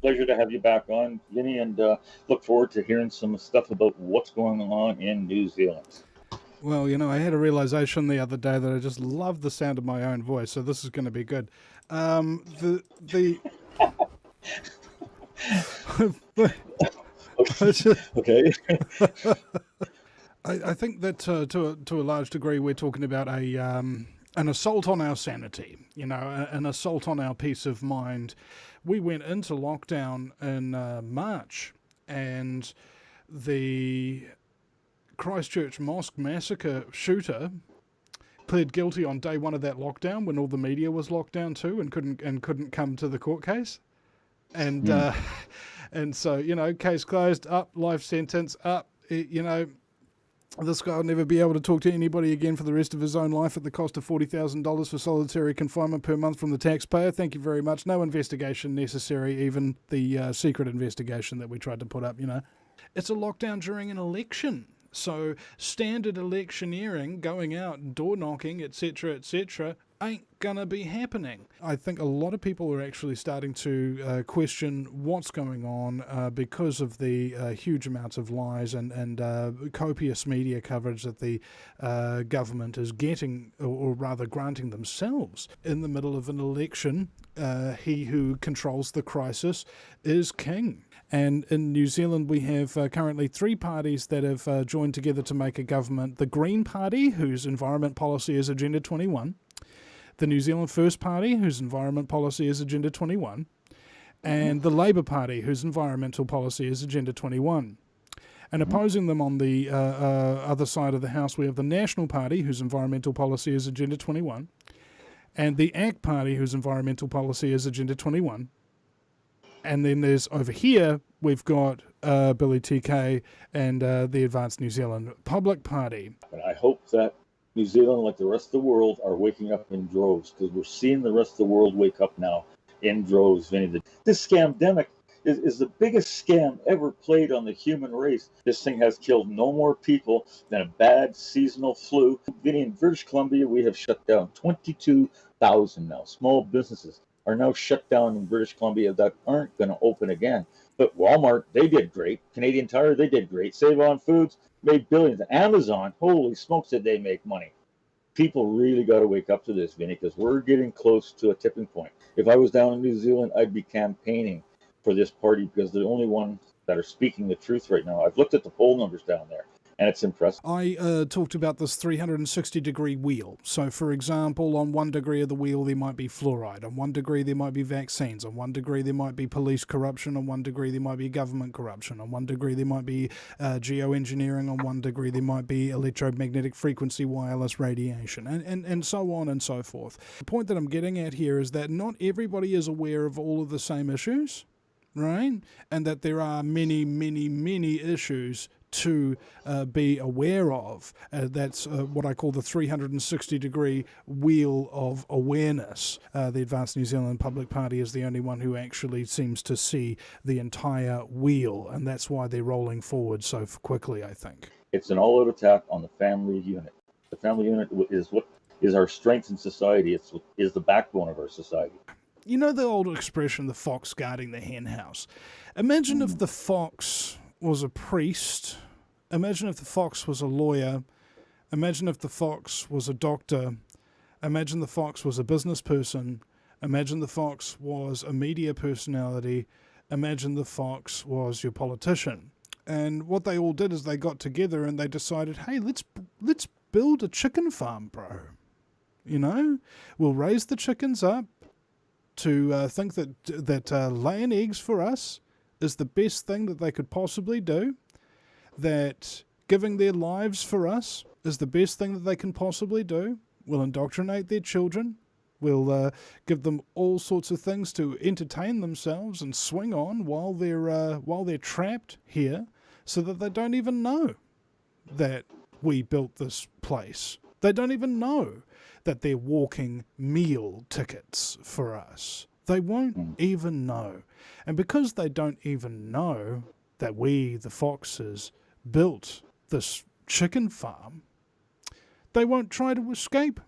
pleasure to have you back on, Vinny, and look forward to hearing some stuff about what's going on in New Zealand. Well, I had a realization the other day that I just love the sound of my own voice, so this is going to be good. The I just- Okay. I think that to a large degree we're talking about an assault on our sanity, an assault on our peace of mind. We went into lockdown in March, and the Christchurch Mosque massacre shooter pled guilty on day one of that lockdown when all the media was locked down too and couldn't come to the court case. And and so case closed, up, life sentence, up. This guy will never be able to talk to anybody again for the rest of his own life at the cost of $40,000 for solitary confinement per month from the taxpayer. Thank you very much. No investigation necessary, even the secret investigation that we tried to put up, It's a lockdown during an election. So standard electioneering, going out and door knocking, etc., ain't gonna be happening. I think a lot of people are actually starting to question what's going on because of the huge amounts of lies and copious media coverage that the government is getting, or rather granting themselves. In the middle of an election, he who controls the crisis is king. And in New Zealand, we have currently three parties that have joined together to make a government. The Green Party, whose environment policy is Agenda 21. The New Zealand First Party, whose environment policy is Agenda 21. And the Labour Party, whose environmental policy is Agenda 21. And opposing them on the other side of the House, we have the National Party, whose environmental policy is Agenda 21. And the ACT Party, whose environmental policy is Agenda 21. And then there's over here, we've got Billy TK and the Advanced New Zealand Public Party. And I hope that New Zealand, like the rest of the world, are waking up in droves, because we're seeing the rest of the world wake up now in droves, Vinny. This scamdemic is the biggest scam ever played on the human race. This thing has killed no more people than a bad seasonal flu. Vinny, in British Columbia, we have shut down 22,000 now. Small businesses are now shut down in British Columbia that aren't going to open again. But Walmart, they did great. Canadian Tire, they did great. Save On Foods made billions. Amazon, holy smokes, did they make money. People really got to wake up to this, Vinny, because we're getting close to a tipping point. If I was down in New Zealand, I'd be campaigning for this party, because they're the only ones that are speaking the truth right now. I've looked at the poll numbers down there, and it's impressive. I talked about this 360-degree wheel. So, for example, on 1 degree of the wheel, there might be fluoride. On 1 degree, there might be vaccines. On 1 degree, there might be police corruption. On 1 degree, there might be government corruption. On 1 degree, there might be geoengineering. On 1 degree, there might be electromagnetic frequency wireless radiation, and so on and so forth. The point that I'm getting at here is that not everybody is aware of all of the same issues, right? And that there are many, many, many issues to be aware of. That's what I call the 360-degree wheel of awareness. The Advanced New Zealand Public Party is the only one who actually seems to see the entire wheel, and that's why they're rolling forward so quickly, I think. It's an all-out attack on the family unit. The family unit is what is our strength in society. It is the backbone of our society. You know the old expression, the fox guarding the hen house? Imagine if the fox was a priest. Imagine if the fox was a lawyer. Imagine if the fox was a doctor. Imagine the fox was a business person. Imagine the fox was a media personality. Imagine the fox was your politician. And what they all did is they got together and they decided, hey, let's build a chicken farm, bro. We'll raise the chickens up to think that laying eggs for us is the best thing that they could possibly do, that giving their lives for us is the best thing that they can possibly do. We'll indoctrinate their children. We'll give them all sorts of things to entertain themselves and swing on while they're trapped here, so that they don't even know that we built this place. They don't even know that they're walking meal tickets for us. They won't even know. And because they don't even know that we, the foxes, built this chicken farm, they won't try to escape